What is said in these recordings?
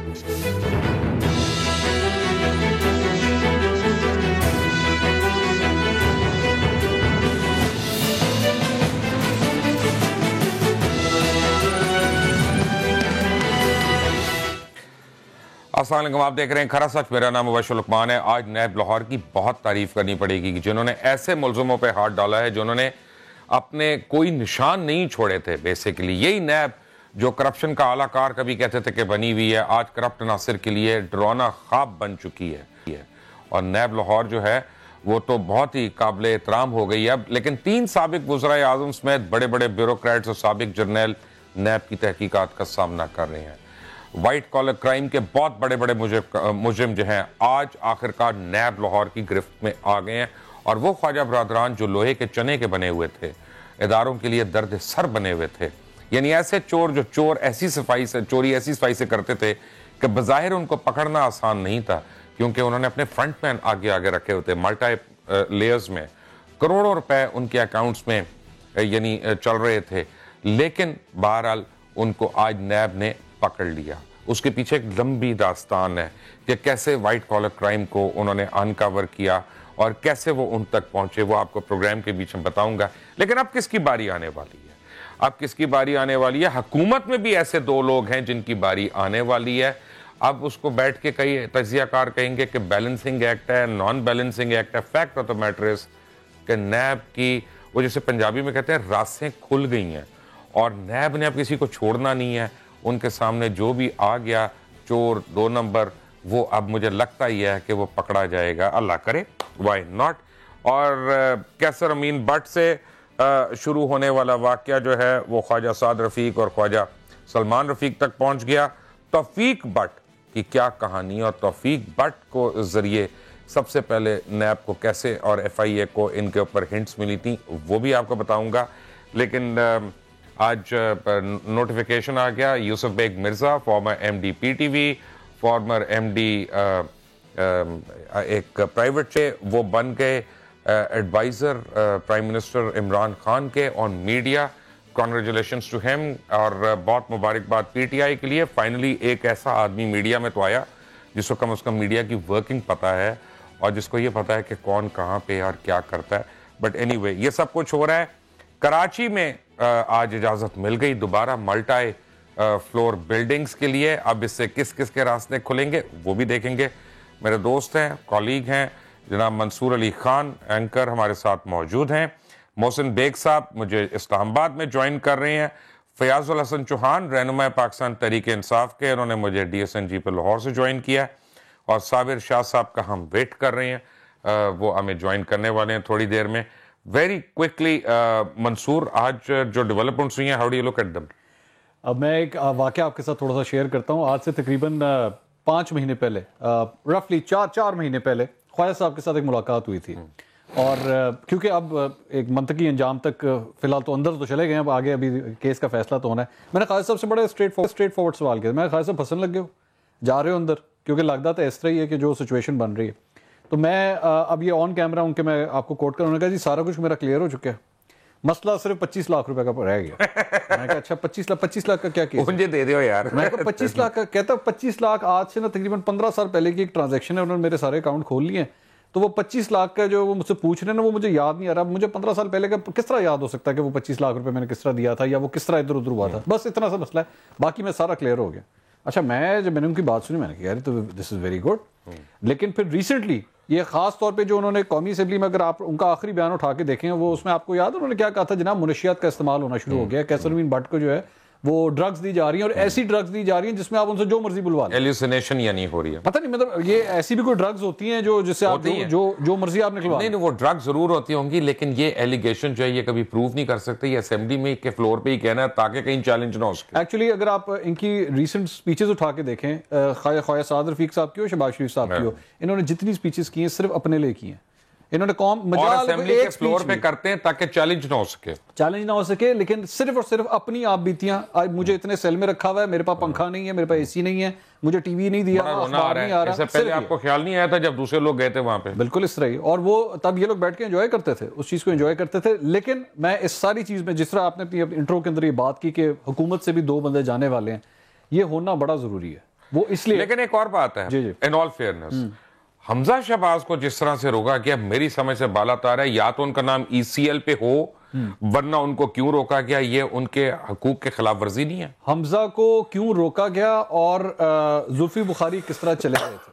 السلام علیکم، آپ دیکھ رہے ہیں کھرا سچ، میرا نام مبشر لقمان ہے۔ آج نیب لاہور کی بہت تعریف کرنی پڑے گی جنہوں نے ایسے ملزموں پہ ہاتھ ڈالا ہے جنہوں نے اپنے کوئی نشان نہیں چھوڑے تھے۔ بیسیکلی یہی نیب جو کرپشن کا اعلیٰ کار کبھی کہتے تھے کہ بنی ہوئی ہے، آج کرپٹ عناصر کے لیے ڈرانا خواب بن چکی ہے۔ اور نیب لاہور جو ہے وہ تو بہت ہی قابل احترام ہو گئی ہے اب، لیکن 3 سابق وزرائے اعظم سمیت بڑے بڑے بیوروکریٹس اور سابق جرنیل نیب کی تحقیقات کا سامنا کر رہے ہیں۔ وائٹ کالر کرائم کے بہت بڑے بڑے مجرم جو ہیں آج آخرکار نیب لاہور کی گرفت میں آ گئے ہیں، اور وہ خواجہ برادران جو لوہے کے چنے کے بنے ہوئے تھے، اداروں کے لیے درد سر بنے ہوئے تھے، یعنی ایسے چور جو چوری ایسی صفائی سے کرتے تھے کہ بظاہر ان کو پکڑنا آسان نہیں تھا، کیونکہ انہوں نے اپنے فرنٹ مین آگے رکھے ہوتے، ملٹی لیئرز میں کروڑوں روپے ان کے اکاؤنٹس میں یعنی چل رہے تھے، لیکن بہرحال ان کو آج نیب نے پکڑ لیا۔ اس کے پیچھے ایک لمبی داستان ہے کہ کیسے وائٹ کالر کرائم کو انہوں نے انکور کیا اور کیسے وہ ان تک پہنچے، وہ آپ کو پروگرام کے بیچ میں بتاؤں گا۔ لیکن اب کس کی باری آنے والی ہے؟ حکومت میں بھی ایسے 2 لوگ ہیں جن کی باری آنے والی ہے۔ اب اس کو بیٹھ کے کئی تجزیہ کار کہیں گے کہ بیلنسنگ ایکٹ ہے، نان بیلنسنگ ایکٹ ہے۔ Fact of the matter is کہ نیب کی وہ جسے پنجابی میں کہتے ہیں راسیں کھل گئی ہیں، اور نیب نے اب کسی کو چھوڑنا نہیں ہے۔ ان کے سامنے جو بھی آ گیا چور 2 نمبر، وہ اب مجھے لگتا ہی ہے کہ وہ پکڑا جائے گا، اللہ کرے، وائی ناٹ۔ اور کیسر امین بٹ سے شروع ہونے والا واقعہ جو ہے وہ خواجہ سعد رفیق اور خواجہ سلمان رفیق تک پہنچ گیا۔ توفیق بٹ کی کیا کہانی، اور توفیق بٹ کو ذریعے سب سے پہلے نیب کو کیسے اور ایف آئی اے کو ان کے اوپر ہنٹس ملی تھیں، وہ بھی آپ کو بتاؤں گا۔ لیکن آج نوٹیفیکیشن آ گیا، Yousuf Baig Mirza, former M PTV پی ٹی وی، فارمر ایم ڈی ایک پرائیویٹ سے، وہ بن گئے adviser prime minister Imran Khan کے on media. Congratulations to him, اور بہت مبارکباد پی ٹی آئی کے لیے۔ فائنلی ایک ایسا آدمی میڈیا میں تو آیا جس کو کم از کم میڈیا کی ورکنگ پتہ ہے، اور جس کو یہ پتہ ہے کہ کون کہاں پہ اور کیا کرتا ہے۔ بٹ اینی وے، یہ سب کچھ ہو رہا ہے کراچی میں۔ آج اجازت مل گئی دوبارہ ملٹی فلور بلڈنگز کے لیے۔ اب اس سے کس کس کے راستے کھلیں گے وہ بھی دیکھیں گے۔ میرے دوست ہیں، کولیگ ہیں، جناب منصور علی خان اینکر ہمارے ساتھ موجود ہیں۔ محسن بیگ صاحب مجھے اسلام آباد میں جوائن کر رہے ہیں۔ فیاض الحسن چوہان رہنما پاکستان تحریک انصاف کے، انہوں نے مجھے ڈی ایس این جی پہ لاہور سے جوائن کیا، اور صابر شاہ صاحب کا ہم ویٹ کر رہے ہیں، وہ ہمیں جوائن کرنے والے ہیں تھوڑی دیر میں۔ ویری کوئکلی منصور، آج جو ڈیولپمنٹس ہوئی ہیں، how do you look at them? اب میں ایک واقعہ آپ کے ساتھ تھوڑا سا شیئر کرتا ہوں۔ آج سے تقریباً 5 مہینے پہلے، رفلی 4 مہینے پہلے خواجہ صاحب کے ساتھ ایک ملاقات ہوئی تھی، اور کیونکہ اب ایک منطقی انجام تک فی الحال تو اندر تو چلے گئے ہیں، اب آگے ابھی کیس کا فیصلہ تو ہونا ہے۔ میں نے خواجہ صاحب سے بڑے اسٹریٹ فارورڈ سوال کیا، میں خواجہ صاحب پھنسنے لگ گئے ہو، جا رہے ہو اندر، کیونکہ لگتا تھا اس طرح ہی ہے کہ جو سچویشن بن رہی ہے۔ تو میں اب یہ آن کیمرہ ان کے میں آپ کو کوٹ کروں، انہوں نے کہا جی سارا کچھ میرا کلیئر ہو چکا ہے، مسئلہ صرف 25 لاکھ روپے کا رہ گیا۔ میں نے کہا اچھا 25 لاکھ کا کیا کیس ہے؟ مجھے دے دیو یار۔ میں نے کہا 25 لاکھ کا، کہتا 25 لاکھ آج سے نا تقریباً 15 سال پہلے کی ایک ٹرانزیکشن ہے، انہوں نے میرے سارے اکاؤنٹ کھول لیے ہیں، تو وہ 25 لاکھ کا جو وہ مجھ سے پوچھ رہے ہیں نا، وہ مجھے یاد نہیں آ رہا۔ مجھے 15 سال پہلے کا کس طرح یاد ہو سکتا ہے کہ وہ 25 لاکھ روپے میں نے کس طرح دیا تھا، یا وہ کس طرح ادھر ادھر ہوا تھا؟ بس اتنا سا مسئلہ ہے، باقی میں سارا کلیئر ہو گیا۔ اچھا، جب میں نے ان کی بات سنی، میں نے کہا یار تو دس از ویری گڈ۔ لیکن پھر ریسنٹلی یہ خاص طور پہ جو انہوں نے قومی اسمبلی میں، اگر آپ ان کا آخری بیان اٹھا کے دیکھیں، وہ اس میں آپ کو یاد ہے انہوں نے کیا کہا تھا؟ جناب منشیات کا استعمال ہونا شروع ہو گیا، کیسر امین بٹ کو جو ہے وہ ڈرگز دی جا رہی ہیں، اور ایسی ڈرگز دی جا رہی ہیں جس میں آپ ان سے جو مرضی بلوا لیں۔ ایلیوسینیشن یا نہیں ہو رہی ہے، پتہ نہیں، مطلب یہ ایسی بھی کوئی ڈرگز ہوتی ہیں جو جس سے آپ جو مرضی آپ نکلوا لیں؟ نہیں، وہ ڈرگ ضرور ہوتی ہوں گی، لیکن یہ ایلیگیشن جو ہے یہ کبھی پروف نہیں کر سکتے، یہ اسمبلی میں کے فلور پہ ہی کہنا ہے تاکہ کہیں چیلنج نہ ہو سکے۔ ایکچولی اگر آپ ان کی ریسنٹ سپیچز اٹھا کے دیکھیں، خواجہ سعد رفیق صاحب کی ہو، شہباز شریف صاحب کی ہو، انہوں نے جتنی سپیچز کی ہیں صرف اپنے لیے کی ہیں۔ انہوں نے قوم اور اسمبلی کے فلور پہ کرتے ہیں تاکہ چیلنج نہ ہو سکے، لیکن صرف اور صرف اپنی آپ بیتیاں، مجھے اتنے سیل میں رکھا ہوا ہے، میرے پاس پنکھا نہیں ہے، میرے پاس اے سی نہیں ہے، مجھے ٹی وی نہیں دیا، اخبار نہیں آ رہا۔ اس سے پہلے آپ کو خیال نہیں آیا تھا جب دوسرے لوگ گئے تھے وہاں پہ؟ بالکل اس طرح ہی، اور وہ تب یہ لوگ بیٹھ کے انجوائے کرتے تھے، اس چیز کو انجوائے کرتے تھے۔ لیکن میں اس ساری چیز میں، جس طرح آپ نے اپنی انٹرو کے اندر یہ بات کی کہ حکومت سے بھی 2 بندے جانے والے ہیں، یہ ہونا بڑا ضروری ہے۔ وہ اس لیے. لیکن ایک اور بات ہے, ان آل فیئرنس, حمزہ شہباز کو جس طرح سے روکا گیا میری سمجھ سے بالا تار ہے, یا تو ان کا نام ECL پہ ہو, ورنہ ان کو کیوں روکا گیا, یہ ان کے حقوق کے خلاف ورزی نہیں ہے. حمزہ کو کیوں روکا گیا اور زلفی بخاری کس طرح چلے گئے تھے,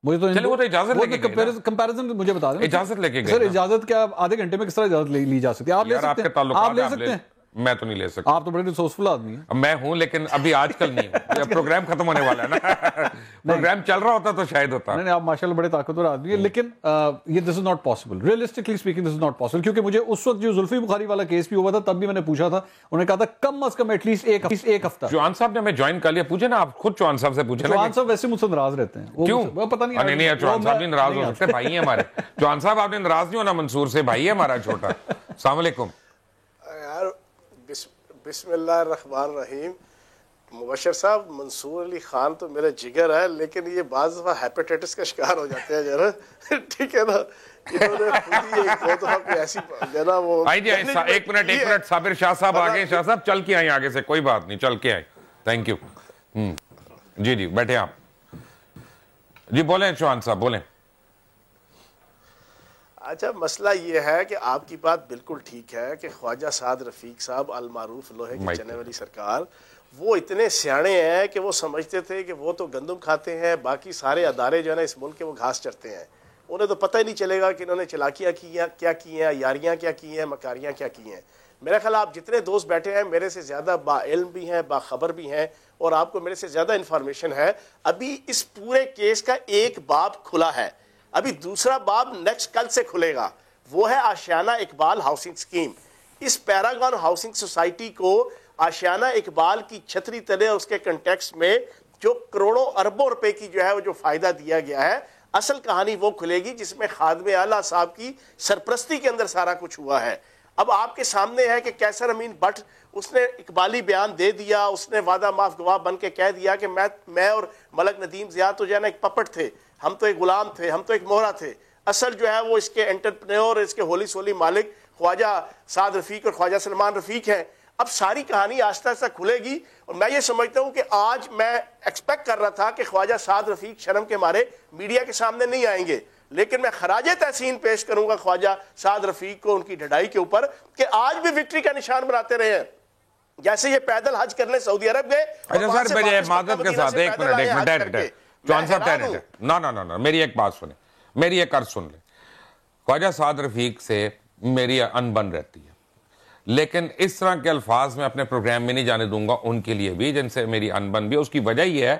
مجھے تو وہ تو اجازت لے کے گئے, کمپیریزن مجھے بتا دیں. اجازت لے کے گئے سر, اجازت کیا آدھے گھنٹے میں کس طرح اجازت لی جا سکتی ہے؟ آپ لے سکتے ہیں, آپ لے سکتے ہیں, میں تو نہیں لے سکتا. آپ تو بڑے ریسورسفل آدمی ہیں. میں ہوں, لیکن ابھی آج کل نہیں ہوں, پروگرام ختم ہونے والا ہے نا. پروگرام چل رہا ہوتا تو شاید ہوتا. نہیں, آپ ماشاءاللہ بڑے طاقتور آدمی ہیں, لیکن یہ this is not possible, realistically speaking this is not possible. کیونکہ مجھے اس وقت جو زلفی بخاری والا کیس بھی ہوا تھا تب بھی میں نے پوچھا تھا, انہوں نے کہا تھا کم از کم ایٹ لیسٹ ایک ہفتہ. چوہان صاحب نے ہمیں جوائن کر لیا, پوچھے نا آپ خود چوہان صاحب سے پوچھے نا. چوہان صاحب ویسے مجھ سے ناراض رہتے ہیں. کیوں؟ پتہ نہیں. نہیں, چوہان صاحب بھی ناراض ہو سکتے, بھائی ہیں ہمارے. چوہان صاحب آپ نے ناراض نہیں ہونا منصور سے, بھائی ہے ہمارا چھوٹا. السلام علیکم. یار بسم اللہ الرحمن الرحیم. مبشر صاحب, منصور علی خان تو میرا جگر ہے, لیکن یہ بعض دفعہ ہیپیٹائٹس کا شکار ہو جاتے ہیں ذرا. ٹھیک ہے نا, انہوں نے خود ہی ایک دو دفعہ کوئی ایسی نا وہ. ایک منٹ صابر شاہ صاحب آگے. شاہ صاحب چل کے آئیں آگے سے, کوئی بات نہیں, چل کے آئیں. Thank you. جی بیٹھے آپ. جی بولیں چوہان صاحب, بولیں. اچھا, مسئلہ یہ ہے کہ آپ کی بات بالکل ٹھیک ہے کہ خواجہ سعد رفیق صاحب المعروف لوہے کی چنے والی سرکار, وہ اتنے سیانے ہیں کہ وہ سمجھتے تھے کہ وہ تو گندم کھاتے ہیں, باقی سارے ادارے جو ہے نا اس ملک کے وہ گھاس چرتے ہیں. انہیں تو پتہ ہی نہیں چلے گا کہ انہوں نے چلاکیاں کیا کی ہیں, یاریاں کیا کی ہیں, مکاریاں کیا کی ہیں. میرا خیال آپ جتنے دوست بیٹھے ہیں میرے سے زیادہ با علم بھی ہیں, باخبر بھی ہیں, اور آپ کو میرے سے زیادہ انفارمیشن ہے. ابھی اس پورے کیس کا ایک باب کھلا ہے, ابھی دوسرا باب نیکسٹ کل سے کھلے گا, وہ ہے آشیانہ اقبال ہاؤسنگ سکیم. اس پیراگون ہاؤسنگ سوسائٹی کو آشیانہ اقبال کی چھتری تلے اور اس کے کنٹیکس میں جو کروڑوں اربوں روپے کی جو ہے وہ جو فائدہ دیا گیا ہے, اصل کہانی وہ کھلے گی جس میں خادم اعلیٰ صاحب کی سرپرستی کے اندر سارا کچھ ہوا ہے. اب آپ کے سامنے ہے کہ کیسر امین بٹ, اس نے اقبالی بیان دے دیا, اس نے وعدہ معاف گواہ بن کے کہہ دیا کہ میں اور ملک ندیم ضیاء تو جو ہے نا ایک پپٹ تھے, ہم تو ایک غلام تھے, ہم تو ایک مہرا تھے. اصل جو ہے وہ اس کے انٹرپرینور, اس کے ہولی سولی مالک خواجہ سعد رفیق اور خواجہ سلمان رفیق ہیں. اب ساری کہانی آہستہ آہستہ کھلے گی, اور میں یہ سمجھتا ہوں کہ آج میں ایکسپیکٹ کر رہا تھا کہ خواجہ سعد رفیق شرم کے مارے میڈیا کے سامنے نہیں آئیں گے, لیکن میں خراج تحسین پیش کروں گا خواجہ سعد رفیق کو ان کی ڈھڑائی کے اوپر کہ آج بھی وکٹری کا نشان بناتے رہے ہیں. جیسے یہ پیدل حج کرنے سعودی عرب گئے. اچھا سر, میرے معذرت کے ساتھ ایک منٹ جوان صاحب ٹھہرے. نا میری ایک بات سنیں, میری ایک عرض سن لیں. خواجہ سعد رفیق سے میری انبن رہتی ہے, لیکن اس طرح کے الفاظ میں اپنے پروگرام میں نہیں جانے دوں گا ان کے لیے بھی جن سے میری انبن بھی. اس کی وجہ یہ ہے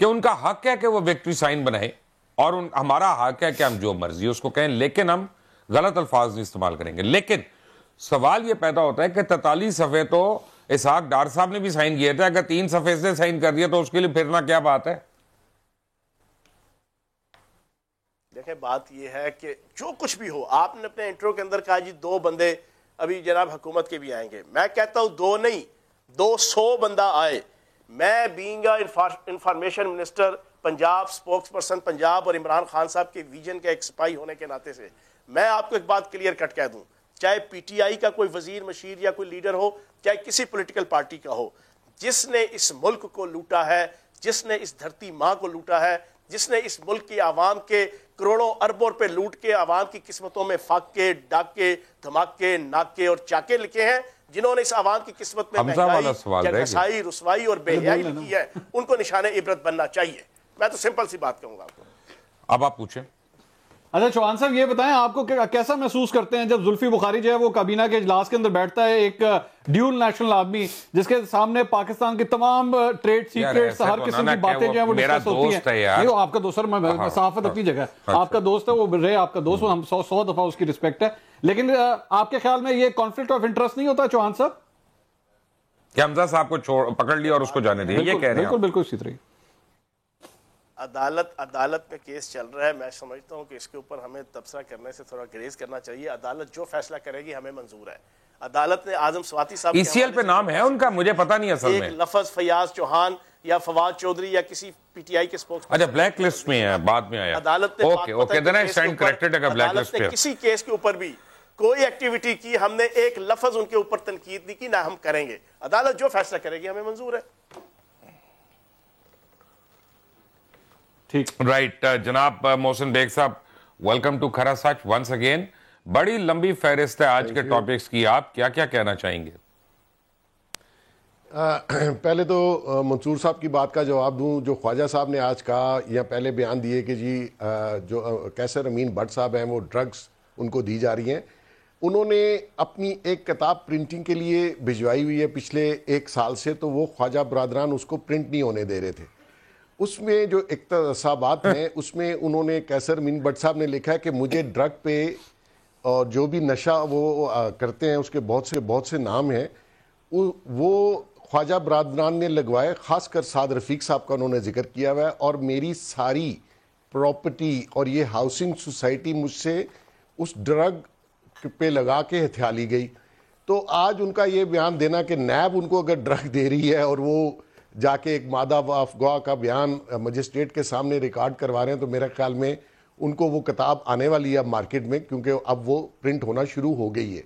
کہ ان کا حق ہے کہ وہ وکٹری سائن بنائے, اور ہمارا حق ہے کہ ہم جو مرضی اس کو کہیں, لیکن ہم غلط الفاظ نہیں استعمال کریں گے. لیکن سوال یہ پیدا ہوتا ہے کہ 43 صفحے تو اسحاق ڈار صاحب نے بھی سائن کیے تھے, اگر 3 صفحے سے سائن کر دیا تو اس کے لیے پھرنا کیا بات ہے؟ دیکھیں بات یہ ہے کہ جو کچھ بھی ہو, آپ نے اپنے انٹرو کے اندر کہا جی 2 بندے ابھی جناب حکومت کے بھی آئیں گے. میں کہتا ہوں 2 نہیں, 200 بندہ آئے. میں being information minister Punjab, spokes person Punjab, اور عمران خان صاحب کے ویژن کا ایک سپاہی ہونے کے ناطے سے میں آپ کو ایک بات کلیئر کٹ کہہ دوں, چاہے پی ٹی آئی کا کوئی وزیر مشیر یا کوئی لیڈر ہو, چاہے کسی پولیٹیکل پارٹی کا ہو, جس نے اس ملک کو لوٹا ہے, جس نے اس دھرتی ماں کو لوٹا ہے, جس نے اس ملک کی عوام کے کروڑوں اربوں روپے لوٹ کے عوام کی قسمتوں میں فاقے, ڈاکے, دھماکے, ناکے اور چاکے لکھے ہیں, جنہوں نے اس عوام کی قسمت میں مہنگائی, جنگسائی, رسوائی اور بے حیائی لکھی ہے, ان کو نشان عبرت بننا چاہیے. میں تو سمپل سی بات کہوں گا آپ کو. اب آپ پوچھیں. اچھا چوہان صاحب یہ بتائیں, آپ کو کیسا محسوس کرتے ہیں جب زلفی بخاری جو ہے وہ کابینہ کے اجلاس کے اندر بیٹھتا ہے, ایک ڈیول نیشنل آدمی جس کے سامنے پاکستان کی تمام ٹریڈ سیکرٹس, ہر قسم کی باتیں جو ہیں وہ ڈسکس ہوتی ہیں. یہ آپ کا دوست, سر صحافت اپنی جگہ ہے, آپ کا دوست ہے, وہ رہے آپ کا دوست, ہم 100 دفعہ اس کی رسپیکٹ ہے, لیکن آپ کے خیال میں یہ کانفلکٹ آف انٹرسٹ نہیں ہوتا چوہان صاحب کہ حمزہ صاحب کو پکڑ لیا اور اس کو جانے دیا؟ یہ کہہ رہے ہیں بالکل اسی طرح. عدالت میں کیس چل رہا ہے, میں سمجھتا ہوں کہ اس کے اوپر ہمیں تبصرہ کرنے سے تھوڑا گریز کرنا چاہیے. عدالت جو فیصلہ کرے گی ہمیں منظور ہے. عدالت نے اعظم سواتی صاحب ECL پہ نام ہے ان کا, مجھے پتا نہیں اصل میں, ایک لفظ فیاض چوہان یا فواد چودھری یا کسی پی ٹی آئی کے سپوکس, اچھا بلیک لسٹ میں ہے, بعد میں آیا. عدالت نے کسی کیس کے اوپر بھی کوئی ایکٹیویٹی کی, ہم نے ایک لفظ ان کے اوپر تنقید نہیں کی, نہ ہم کریں گے. عدالت جو فیصلہ کرے گی ہمیں منظور ہے. ٹھیک رائٹ جناب محسن بیگ صاحب welcome to Khara Sach once again. بڑی لمبی فہرست ہے آج کے ٹاپکس کی, آپ کیا کیا کہنا چاہیں گے؟ پہلے تو منصور صاحب کی بات کا جواب دوں. جو خواجہ صاحب نے آج کہا یا پہلے بیان دیے کہ جی جو کیسر امین بٹ صاحب ہیں وہ ڈرگز ان کو دی جا رہی ہیں, انہوں نے اپنی ایک کتاب پرنٹنگ کے لیے بھجوائی ہوئی ہے پچھلے 1 سال سے, تو وہ خواجہ برادران اس کو پرنٹ نہیں ہونے دے رہے تھے. اس میں جو اقتباسات ہیں اس میں انہوں نے کیسر امین بٹ صاحب نے لکھا ہے کہ مجھے ڈرگ پہ اور جو بھی نشہ وہ کرتے ہیں اس کے بہت سے نام ہیں, وہ خواجہ برادران نے لگوائے. خاص کر سعد رفیق صاحب کا انہوں نے ذکر کیا ہوا ہے, اور میری ساری پراپرٹی اور یہ ہاؤسنگ سوسائٹی مجھ سے اس ڈرگ پہ لگا کے ہتھیا لی گئی. تو آج ان کا یہ بیان دینا کہ نیب ان کو اگر ڈرگ دے رہی ہے اور وہ جا کے ایک مادہ افغوا کا بیان مجسٹریٹ کے سامنے ریکارڈ کروا رہے ہیں, تو میرے خیال میں ان کو وہ کتاب آنے والی ہے اب مارکیٹ میں, کیونکہ اب وہ پرنٹ ہونا شروع ہو گئی ہے.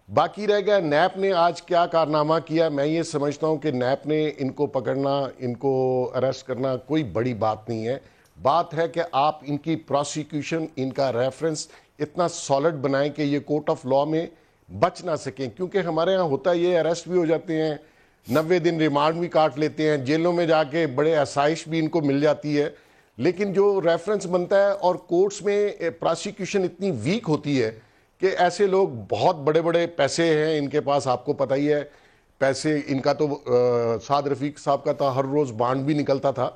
باقی رہ گیا نیب نے آج کیا کارنامہ کیا. میں یہ سمجھتا ہوں کہ نیب نے ان کو پکڑنا, ان کو اریسٹ کرنا کوئی بڑی بات نہیں ہے. بات ہے کہ آپ ان کی پروسیکیوشن, ان کا ریفرنس اتنا سالڈ بنائیں کہ یہ کورٹ آف لاء میں بچ نہ سکیں. کیونکہ ہمارے ہاں ہوتا یہ اریسٹ بھی ہو جاتے ہیں, 90 دن ریمانڈ بھی کاٹ لیتے ہیں, جیلوں میں جا کے بڑے آسائش بھی ان کو مل جاتی ہے, لیکن جو ریفرنس بنتا ہے اور کورٹس میں پروسیکیوشن اتنی ویک ہوتی ہے کہ ایسے لوگ بہت بڑے بڑے پیسے ہیں ان کے پاس, آپ کو پتہ ہی ہے پیسے ان کا. تو سعد رفیق صاحب کا تو ہر روز بانڈ بھی نکلتا تھا,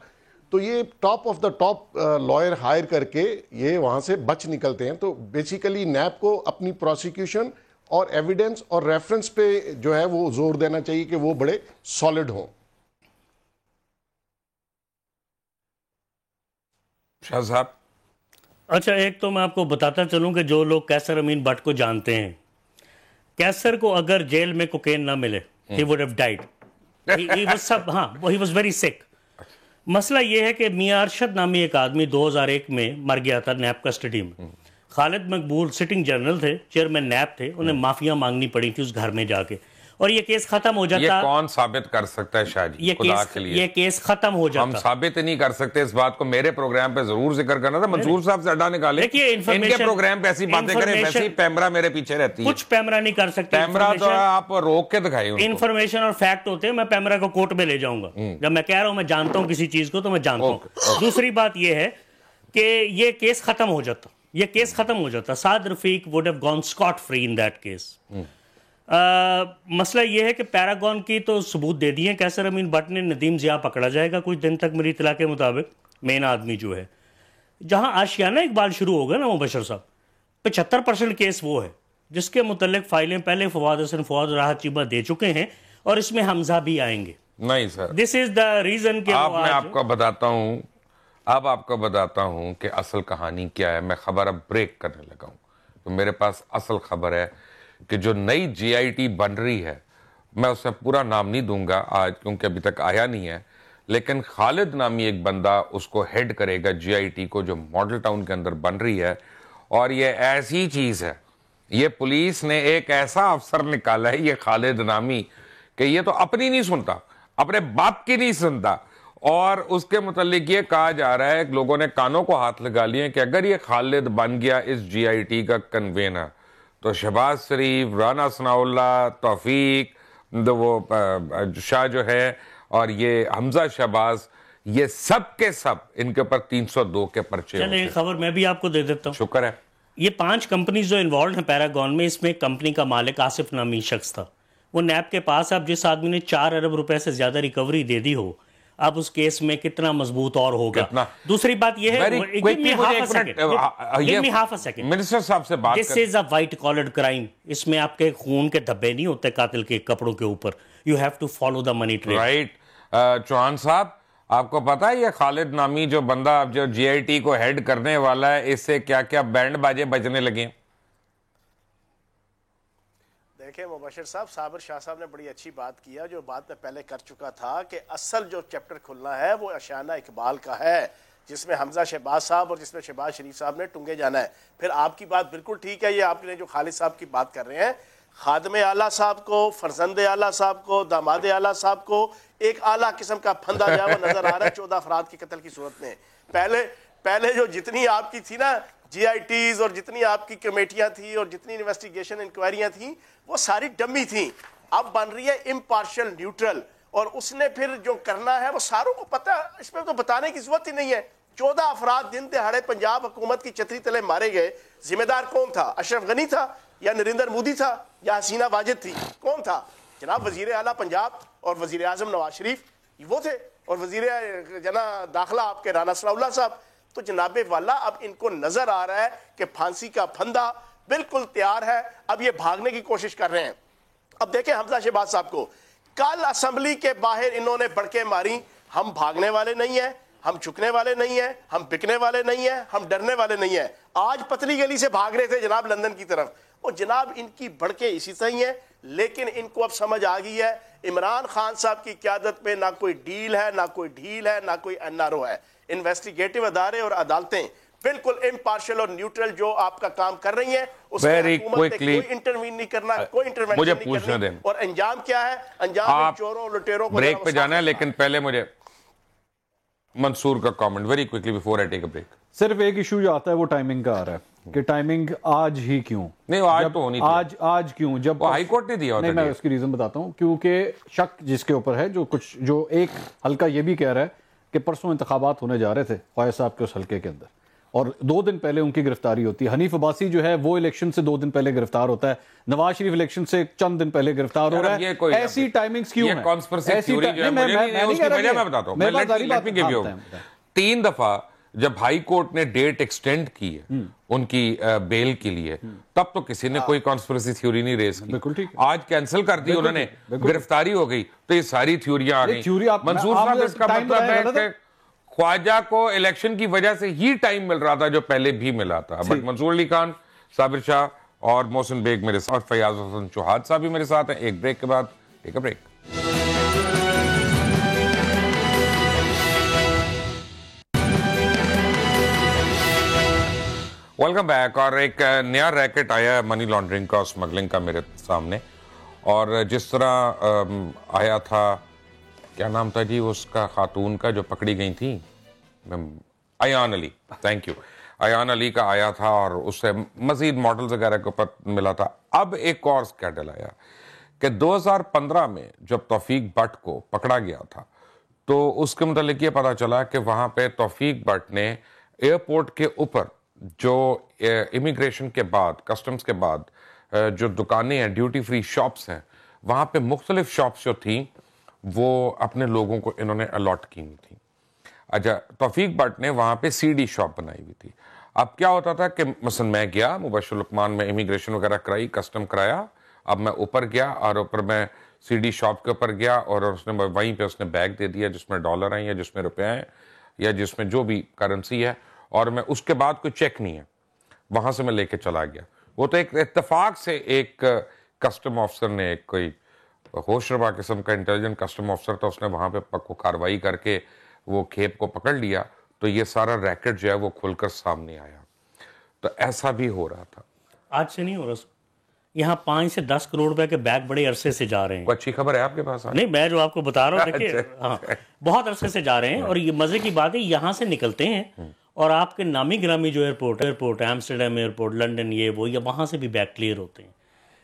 تو یہ top of the top lawyer hire کر کے یہ وہاں سے بچ نکلتے ہیں. تو بیسیکلی نیب کو اپنی پروسیکیوشن اور ایویڈنس اور ریفرنس پہ جو ہے وہ زور دینا چاہیے کہ وہ بڑے سالڈ ہوں. شاہ صاحب اچھا, ایک تو میں آپ کو بتاتا چلوں کہ جو لوگ کیسر امین بٹ کو جانتے ہیں, کیسر کو اگر جیل میں کوکین نہ ملے he would have died. he was very sick. مسئلہ یہ ہے کہ میاں ارشد نامی ایک آدمی 2001 میں مر گیا تھا نیب کسٹڈی میں. خالد مقبول سٹنگ جنرل تھے, چیئرمین نیب تھے, انہیں معافیاں مانگنی پڑی تھی اس گھر میں جا کے, اور یہ کیس ختم ہو جاتا. یہ کون ثابت کر سکتا ہے شاہ جی خدا کے لیے؟ یہ کیس ختم ہو جاتا. ہم ثابت نہیں کر سکتے اس بات کو. میرے پروگرام پہ ضرور ذکر کرنا تھا, منصور صاحب سے اڈا نکالے, ان کے پروگرام پہ ایسی باتیں کریں. ویسے ہی پیمرا میرے پیچھے رہتی ہے. کچھ پیمرا نہیں کر سکتے, پیمرا تو آپ روک کے دکھائیں. انفارمیشن اور فیکٹ ہوتے ہیں. میں پیمرا کو کورٹ میں لے جاؤں گا جب میں کہہ رہا ہوں میں جانتا ہوں کسی چیز کو, تو میں جانتا ہوں. دوسری بات یہ ہے کہ یہ کیس ختم ہو جاتا, یہ کیس ختم ہو جاتا. سعد رفیق would have gone scot free in that case. مسئلہ یہ ہے کہ پیراگون کی تو ثبوت دے دیے کیسر امین بٹ نے. ندیم ضیاء پکڑا جائے گا کچھ دن تک میری اطلاع کے مطابق, مین آدمی جو ہے. جہاں آشیانہ اقبال شروع ہوگا نا مبشر صاحب, 75% کیس وہ ہے جس کے متعلق فائلیں پہلے فواد حسن فواد اور راحت چیبہ دے چکے ہیں, اور اس میں حمزہ بھی آئیں گے. نہیں سر, دس از دا ریزن کہ میں آپ کو بتاتا ہوں کہ اصل کہانی کیا ہے. میں خبر اب بریک کرنے لگا ہوں, تو میرے پاس اصل خبر ہے کہ جو نئی جی آئی ٹی بن رہی ہے, میں اسے پورا نام نہیں دوں گا آج کیونکہ ابھی تک آیا نہیں ہے, لیکن خالد نامی ایک بندہ اس کو ہیڈ کرے گا جی آئی ٹی کو, جو ماڈل ٹاؤن کے اندر بن رہی ہے. اور یہ ایسی چیز ہے, یہ پولیس نے ایک ایسا افسر نکالا ہے یہ خالد نامی, کہ یہ تو اپنی نہیں سنتا, اپنے باپ کی نہیں سنتا. اور اس کے متعلق یہ کہا جا رہا ہے, لوگوں نے کانوں کو ہاتھ لگا لیے کہ اگر یہ خالد بن گیا اس جی آئی ٹی کا کنوینر, تو شہباز شریف, رانا ثناء اللہ, توفیق, وہ شاہ جو ہے, اور یہ حمزہ شہباز, یہ سب کے سب ان کے اوپر 302 کے پرچے. چلیں ایک خبر میں بھی آپ کو دے دیتا ہوں. شکر ہے. یہ 5 کمپنیز جو انوالوڈ ہیں پیراگون میں, اس میں کمپنی کا مالک آصف نامی شخص تھا. وہ نیب کے پاس, اب جس آدمی نے 4 ارب روپے سے زیادہ ریکوری دے دی ہو, اب اس کیس میں کتنا مضبوط اور ہوگا. دوسری بات یہ ہے, منسٹر صاحب سے بات دس از اے وائٹ کالرڈ کرائم. اس میں آپ کے خون کے دھبے نہیں ہوتے قاتل کے کپڑوں کے اوپر. You have to follow the money trail. Right. Chauhan صاحب, آپ کو پتا ہے یہ خالد نامی جو بندہ جو جی آئی ٹی کو ہیڈ کرنے والا ہے, اس سے کیا کیا بینڈ باجے بجنے لگے؟ دیکھیں مبشر صاحب, صابر شاہ صاحب نے بڑی اچھی بات کیا, جو بات میں پہلے کر چکا تھا کہ اصل جو چیپٹر کھلنا ہے وہ آشیانہ اقبال کا ہے, جس میں حمزہ شہباز صاحب اور جس میں شہباز شریف صاحب نے ٹنگے جانا ہے. پھر آپ کی بات بالکل ٹھیک ہے, یہ آپ نے جو خالد صاحب کی بات کر رہے ہیں, خادم اعلیٰ صاحب کو, فرزند اعلیٰ صاحب کو, داماد اعلیٰ صاحب کو ایک اعلیٰ قسم کا پھندا جو ہے وہ نظر آ رہا ہے 14 افراد کے قتل کی صورت میں. پہلے جو جتنی آپ کی تھی نا جی آئی ٹیز اور جتنی آپ کی کمیٹیاں تھیں اور جتنی انویسٹیگیشن انکوائریاں تھیں وہ ساری ڈمی تھیں. اب بن رہی ہے امپارشل نیوٹرل, اور اس نے پھر جو کرنا ہے وہ ساروں کو پتہ, اس میں تو بتانے کی ضرورت ہی نہیں ہے. 14 افراد دن دہاڑے پنجاب حکومت کی چھتری تلے مارے گئے. ذمہ دار کون تھا؟ اشرف غنی تھا یا نریندر مودی تھا یا حسینہ واجد تھی؟ کون تھا؟ جناب وزیر اعلیٰ پنجاب اور وزیر اعظم نواز شریف وہ تھے, اور وزیر جناب داخلہ آپ کے رانا ثناء اللہ صاحب. تو جناب والا اب ان کو نظر آ رہا ہے کہ پھانسی کا پھندا بالکل تیار ہے, اب یہ بھاگنے کی کوشش کر رہے ہیں. اب دیکھیں حمزہ شہباز صاحب کو کل اسمبلی کے باہر انہوں نے بڑکیں ماری, ہم بھاگنے والے نہیں ہیں, ہم جھکنے والے نہیں ہیں, ہم بکنے والے نہیں ہیں, ہم ڈرنے والے نہیں ہیں. آج پتلی گلی سے بھاگ رہے تھے جناب لندن کی طرف, اور جناب ان کی بڑکیں اسی طرح ہیں. لیکن ان کو اب سمجھ آ گئی ہے عمران خان صاحب کی قیادت میں نہ کوئی ڈیل ہے, نہ کوئی ڈھیل ہے, نہ کوئی این آر او ہے. انویسٹیگیٹو ادارے اور عدالتیں بالکل امپارشل اور نیوٹرل جو آپ کا کام کر رہی ہیں, اس میں حکومت نے کوئی انٹروین نہیں کرنا, کوئی انٹروینشن نہیں کرنی. اور انجام کیا ہے؟ انجام چوروں لٹیروں کو بریک پہ جانا ہے, لیکن پہلے مجھے منصور کا comment very quickly before I take a break. صرف ایک ایشو جو آتا ہے وہ ٹائمنگ کا آ رہا ہے کہ ٹائمنگ آج ہی کیوں نہیں, آج تو ہونی تھی, آج کیوں جب ہائی کورٹ نے دیا ہوتا. نہیں, میں اس کی ریزن بتاتا ہوں. کیونکہ شک جس کے اوپر ہے, جو ایک حلقہ یہ بھی کہہ رہا ہے کہ پرسوں انتخابات ہونے جا رہے تھے خواجہ صاحب کے اس حلقے کے اندر, اور 2 دن پہلے ان کی گرفتاری ہوتی ہے. حنیف عباسی جو ہے وہ الیکشن سے 2 دن پہلے گرفتار ہوتا ہے, نواز شریف الیکشن سے چند دن پہلے گرفتار ہو رہا ہے. ایسی ٹائمنگز کیوں ہیں؟ یہ کانسپریسی تھیوری جو ہے, میں بتاتا ہوں, لیٹ می گیو یو 3 دفعہ جب ہائی کورٹ نے ڈیٹ ایکسٹینڈ کی ہے ان کی بیل کے لیے, تب تو کسی نے کوئی کانسپریسی تھیوری نہیں ریز کی. آج کینسل کر دی انہوں نے, گرفتاری ہو گئی تو یہ ساری تھیوریاں آ گئی. منصور صاحب اس کا مطلب ہے کہ خواجہ کو الیکشن کی وجہ سے ہی ٹائم مل رہا تھا جو پہلے بھی ملا تھا. بٹ منصور علی خان, صابر شاہ اور محسن بیگ میرے ساتھ, اور فیاض حسن چوہاد صاحب بھی میرے ساتھ ہیں. ایک بریک کے بعد ایک بریک. Welcome back. اور ایک نیا ریکٹ آیا ہے منی لانڈرنگ کا, اسمگلنگ کا میرے سامنے, اور جس طرح آیا تھا, کیا نام تھا جی اس کا خاتون کا جو پکڑی گئی تھی, ایان علی, تھینک یو, ایان علی کا آیا تھا, اور اس سے مزید ماڈلز وغیرہ کے اوپر ملا تھا. اب ایک اور اسکینڈل آیا کہ 2015 میں جب توفیق بٹ کو پکڑا گیا تھا تو اس کے متعلق یہ پتا چلا کہ وہاں پہ توفیق بٹ نے ایئرپورٹ کے اوپر جو امیگریشن کے بعد, کسٹمز کے بعد جو دکانیں ہیں, ڈیوٹی فری شاپس ہیں, وہاں پہ مختلف شاپس جو تھیں وہ اپنے لوگوں کو انہوں نے الاٹ کی ہوئی تھی. اچھا, توفیق بٹ نے وہاں پہ سی ڈی شاپ بنائی ہوئی تھی. اب کیا ہوتا تھا کہ مثلا میں گیا مبشر لقمان میں امیگریشن وغیرہ کرائی, کسٹم کرایا, اب میں اوپر گیا اور اوپر میں سی ڈی شاپ کے اوپر گیا, اور اس نے وہیں پہ اس نے بیگ دے دیا جس میں ڈالر ہیں یا جس میں روپے ہیں یا جس میں جو بھی کرنسی ہے, اور میں اس کے بعد کوئی چیک نہیں ہے, وہاں سے میں لے کے چلا گیا. وہ تو ایک اتفاق سے ایک کسٹم آفسر نے, ایک کوئی ہوش ربا قسم کا انٹیلیجنٹ کسٹم آفسر تھا, اس نے وہاں پہ کاروائی کر کے وہ کھیپ کو پکڑ لیا, تو یہ سارا ریکٹ جو ہے وہ کھل کر سامنے آیا. تو ایسا بھی ہو رہا تھا. آج سے نہیں ہو رہا, یہاں 5 سے 10 کروڑ روپے کے بیگ بڑے عرصے سے جا رہے ہیں. کوئی اچھی خبر ہے آپ کے پاس؟ نہیں, میں جو آپ کو بتا رہا ہوں, دیکھیے ہاں بہت عرصے سے جا رہے ہیں, اور یہ مزے کی بات ہے یہاں سے نکلتے ہیں اور آپ کے نامی گرامی جو ایئرپورٹ ایمسٹرڈیم ایئرپورٹ, لنڈن, یہ وہ, یا وہاں سے بھی بیگ کلیئر ہوتے ہیں.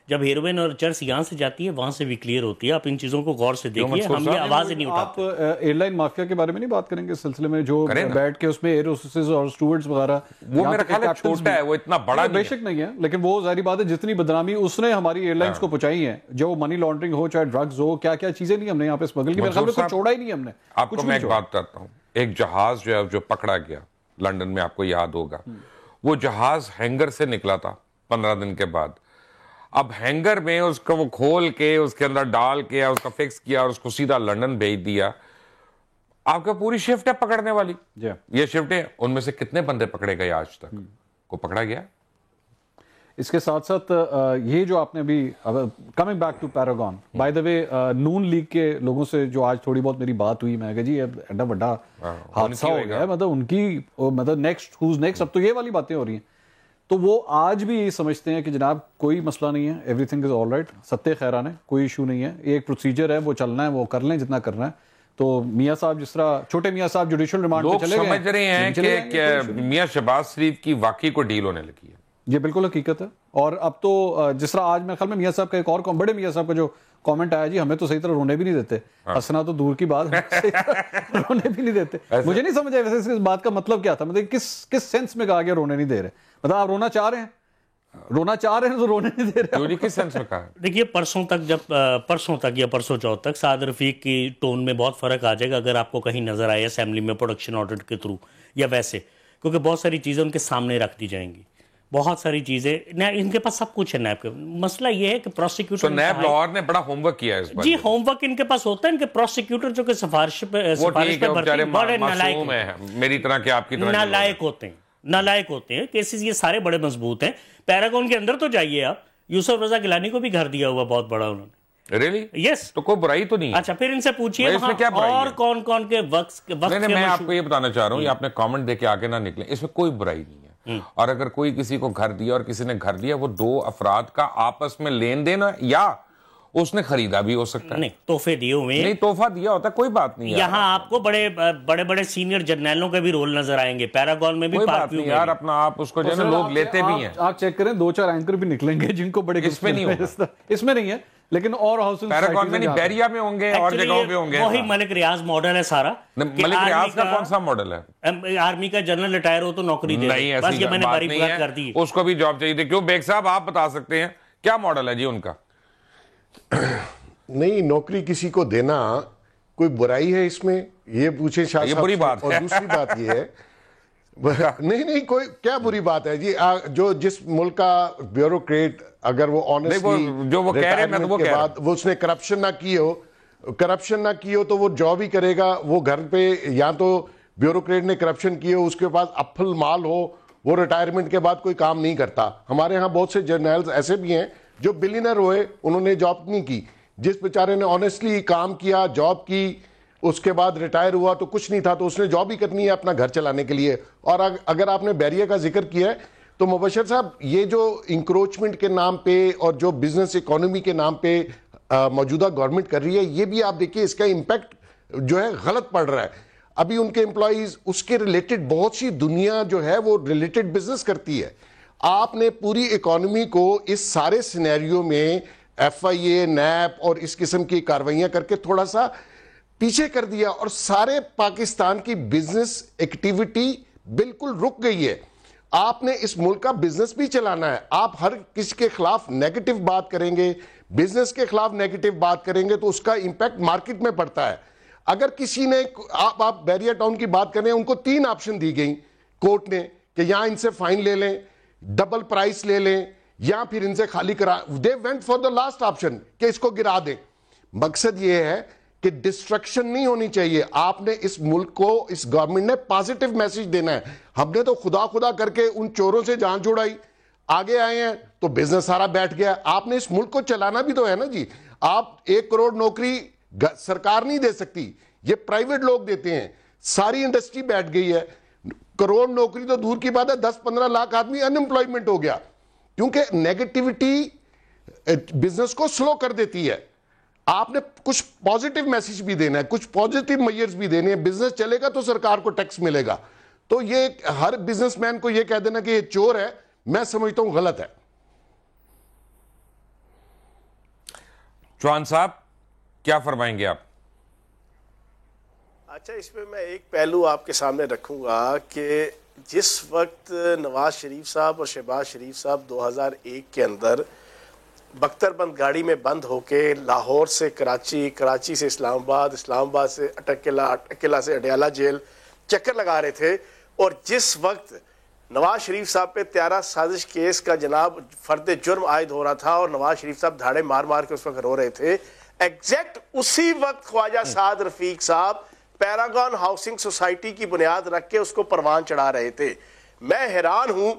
جب ہیروین اور چرس یہاں سے جاتی ہے وہاں سے بھی کلیئر ہوتی ہے. آپ ان چیزوں کو غور سے دیکھیے, ہم یہ آواز نہیں اٹھاتے. آپ ایئر لائن مافیا کے بارے میں نہیں بات کریں گے اس سلسلے میں, جو بیٹھ کے اس میں ایئر ہوسٹسز اور اسٹوورڈز وغیرہ, وہ میرا خیال ہے چھوٹا ہے, وہ اتنا بڑا بے شک نہیں ہے, لیکن وہ ظاہری بات ہے جتنی بدنامی اس نے ہماری ایئر لائنس کو پہنچائی ہیں, جو منی لانڈرنگ ہو چاہے ڈرگز ہو, کیا کیا چیزیں نہیں ہم نے یہاں پہ اسمگل کی, میرے خیال میں کچھ چھوڑا ہی نہیں ہم نے. آپ کو میں ایک بات کرتا ہوں, ایک جہاز جو ہے جو پکڑا گیا لنڈن میں, آپ کو یاد ہوگا, وہ جہاز ہینگر سے نکلا تھا 15 دن کے بعد. اب ہینگر میں اس کو وہ کھول کے اس کے اندر ڈال کے اس کا فکس کیا اور اس کو سیدھا لنڈن بھیج دیا. آپ کا پوری شفٹ ہے پکڑنے والی, یہ شفٹیں, ان میں سے کتنے بندے پکڑے گئے آج تک؟ کو پکڑا گیا. اس کے ساتھ ساتھ یہ جو آپ نے ابھی, coming back to Paragon, by the way Noon League کے لوگوں سے جو آج تھوڑی بہت میری بات ہوئی, میں کہا جی ایڈا بڑا حادثہ ہو گیا ہے, مطلب ان کی مطلب نیکسٹ ہوز نیکسٹ, اب تو یہ والی باتیں ہو رہی ہیں. تو وہ آج بھی یہ سمجھتے ہیں کہ جناب کوئی مسئلہ نہیں ہے, everything is all right, ستیہ خیران ہے, کوئی ایشو نہیں ہے, ایک پروسیجر ہے, وہ چلنا ہے, وہ کر لیں جتنا کرنا ہے. تو میاں صاحب جس طرح چھوٹے میاں صاحب جوڈیشل ریمانڈ پہ چلے گئے, لوگ سمجھ رہے ہیں کہ میاں شہباز شریف کی واقعی کو ڈیل ہونے لگی ہے. یہ بالکل حقیقت ہے. اور اب تو جس طرح آج میرے خیال میں میاں صاحب کا ایک اور بڑے میاں صاحب کا جو کامنٹ آیا, جی ہمیں تو صحیح طرح رونے بھی نہیں دیتے, ہنسنا تو دور کی بات, رونے بھی نہیں دیتے. مجھے نہیں سمجھ آیا ویسے اس بات کا مطلب کیا تھا, مطلب کس سینس میں کہا گیا رونے نہیں دے رہے, مطلب آپ رونا چاہ رہے ہیں تو رونے نہیں دے رہے. کس سینس میں کہا؟ دیکھیے پرسوں تک یا پرسوں چوتھ تک سعد رفیق کی ٹون میں بہت فرق آ جائے گا اگر آپ کو کہیں نظر آئے اسمبلی میں پروڈکشن آرڈر کے تھرو یا ویسے, کیونکہ بہت ساری چیزیں ان کے سامنے رکھ دی جائیں گی, بہت ساری چیزیں. ان کے پاس سب کچھ ہے نیب کے. مسئلہ یہ ہے کہ پروسیکیوٹر نیب لاہور نے بڑا ہوم ورک کیا ہے اس بار. جی ہوم ورک ان کے پاس ہوتا ہے, ان کے پروسیکیوٹر جو کہ سفارش پہ بڑے نالائق ہیں, میری طرح کہ آپ کی طرح نالائق ہوتے ہیں. کیسز یہ سارے بڑے مضبوط ہیں. پیراگون کے اندر تو جائیے آپ, یوسف رضا گیلانی کو بھی گھر دیا ہوا بہت بڑا انہوں نے. ریلی؟ یس. تو کوئی برائی تو نہیں. اچھا پھر ان سے پوچھئے اور کون کون کے وقت. میں آپ کو یہ بتانا چاہ رہا ہوں, یہ آپ نے کامنٹ دے کے آگے نہ نکلیں, اس میں کوئی برائی نہیں ہے. اور اگر کوئی کسی کو گھر دیا اور کسی نے گھر دیا, وہ دو افراد کا آپس میں لین دین یا اس نے خریدا بھی ہو سکتا ہے. نہیں تحفے دیے ہوئے, نہیں تحفہ دیا ہوتا ہے, کوئی بات نہیں. یہاں آپ کو بڑے سینئر جرنیلوں کے بھی رول نظر آئیں گے, پیراگون میں بھی. کوئی بات نہیں یار, اپنا آپ اس کو جو ہے لوگ لیتے بھی ہیں. آپ چیک کریں 2-4 اینکر بھی نکلیں گے جن کو بڑے, اس میں نہیں ہوگا, اس میں نہیں ہے, لیکن اور ہاؤسنگ پیراگون میں نہیں, بیریا میں ہوں گے اور جگہوں پہ ہوں گے. وہی ملک ریاض ماڈل ہے سارا. ملک ریاض کا کون سا ماڈل ہے؟ آرمی کا جنرل ریٹائر ہو تو نوکری دے, بس یہ میں نے باری بات کر دی. اس کو بھی جاب چاہیے تھی. کیوں بیگ صاحب آپ بتا سکتے ہیں کیا ماڈل ہے جی ان کا؟ نہیں, نوکری کسی کو دینا کوئی برائی ہے اس میں, یہ پوچھیں شاہ صاحب. یہ بری بات اور دوسری بات یہ ہے نہیں کوئی کیا بری بات ہے جی, جو جس ملک کا بیوروکریٹ اگر وہ آنیسٹلی جو وہ کہہ رہے ہیں کے بعد وہ اس نے کرپشن نہ کی ہو تو وہ جاب ہی کرے گا. وہ گھر پہ یا تو بیوروکریٹ نے کرپشن کی ہو, اس کے پاس اپل مال ہو, وہ ریٹائرمنٹ کے بعد کوئی کام نہیں کرتا. ہمارے ہاں بہت سے جرنیلز ایسے بھی ہیں جو بلینر ہوئے, انہوں نے جاب نہیں کی. جس بیچارے نے آنیسٹلی کام کیا, جاب کی, اس کے بعد ریٹائر ہوا تو کچھ نہیں تھا, تو اس نے جاب ہی کرنی ہے اپنا گھر چلانے کے لیے. اور اگر آپ نے بیریا کا ذکر کیا ہے تو مبشر صاحب, یہ جو انکروچمنٹ کے نام پہ اور جو بزنس اکانومی کے نام پہ موجودہ گورنمنٹ کر رہی ہے, یہ بھی آپ دیکھیے اس کا امپیکٹ جو ہے غلط پڑ رہا ہے. ابھی ان کے امپلائیز اس کے ریلیٹڈ بہت سی دنیا جو ہے وہ ریلیٹڈ بزنس کرتی ہے. آپ نے پوری اکانومی کو اس سارے سینیریو میں ایف آئی اے, نیب اور اس قسم کی کاروائیاں کر کے تھوڑا سا پیچھے کر دیا, اور سارے پاکستان کی بزنس ایکٹیویٹی بالکل رک گئی ہے. آپ نے اس ملک کا بزنس بھی چلانا ہے. آپ ہر کسی کے خلاف نیگیٹو بات کریں گے, بزنس کے خلاف نیگیٹو بات کریں گے تو اس کا امپیکٹ مارکیٹ میں پڑتا ہے. اگر کسی نے, آپ بیریا ٹاؤن کی بات کریں, ان کو 3 آپشن دی گئیں کورٹ نے کہ یہاں ان سے فائن لے لیں, ڈبل پرائس لے لیں, یا پھر ان سے خالی کرا. They went for the last option کہ اس کو گرا دیں. مقصد یہ ہے کہ ڈسٹرکشن نہیں ہونی چاہیے. آپ نے اس ملک کو, اس گورنمنٹ نے پازیٹیو میسج دینا ہے. ہم نے تو خدا کر کے ان چوروں سے جان چھڑائی, آگے آئے ہیں تو بزنس سارا بیٹھ گیا. آپ نے اس ملک کو چلانا بھی تو ہے نا جی. آپ 1 کروڑ نوکری سرکار نہیں دے سکتی, یہ پرائیویٹ لوگ دیتے ہیں. ساری انڈسٹری بیٹھ گئی ہے. کروڑ نوکری تو دور کی بات ہے, 10-15 لاکھ آدمی ان امپلائمنٹ ہو گیا, کیونکہ نیگیٹیوٹی بزنس کو سلو کر دیتی ہے. آپ نے کچھ پازیٹیو میسج بھی دینا ہے, کچھ پازیٹیو میئرز بھی دینے ہیں. بزنس چلے گا تو سرکار کو ٹیکس ملے گا. تو یہ ہر بزنس مین کو یہ کہہ دینا کہ یہ چور ہے, میں سمجھتا ہوں غلط ہے. چوہان صاحب کیا فرمائیں گے آپ؟ اچھا, اس میں میں ایک پہلو آپ کے سامنے رکھوں گا کہ جس وقت نواز شریف صاحب اور شہباز شریف صاحب 2001 کے اندر بختر بند گاڑی میں بند ہو کے لاہور سے کراچی, کراچی سے اسلام آباد, اسلام آباد سے اٹکلا سے اڈیالہ جیل چکر لگا رہے تھے, اور جس وقت نواز شریف صاحب پہ طیارہ سازش کیس کا جناب فرد جرم عائد ہو رہا تھا اور نواز شریف صاحب دھاڑے مار مار کے اس وقت رو رہے تھے, ایگزیکٹ اسی وقت خواجہ سعد رفیق صاحب پیراگون ہاؤسنگ سوسائٹی کی بنیاد رکھ کے اس کو پروان چڑھا رہے تھے. میں حیران ہوں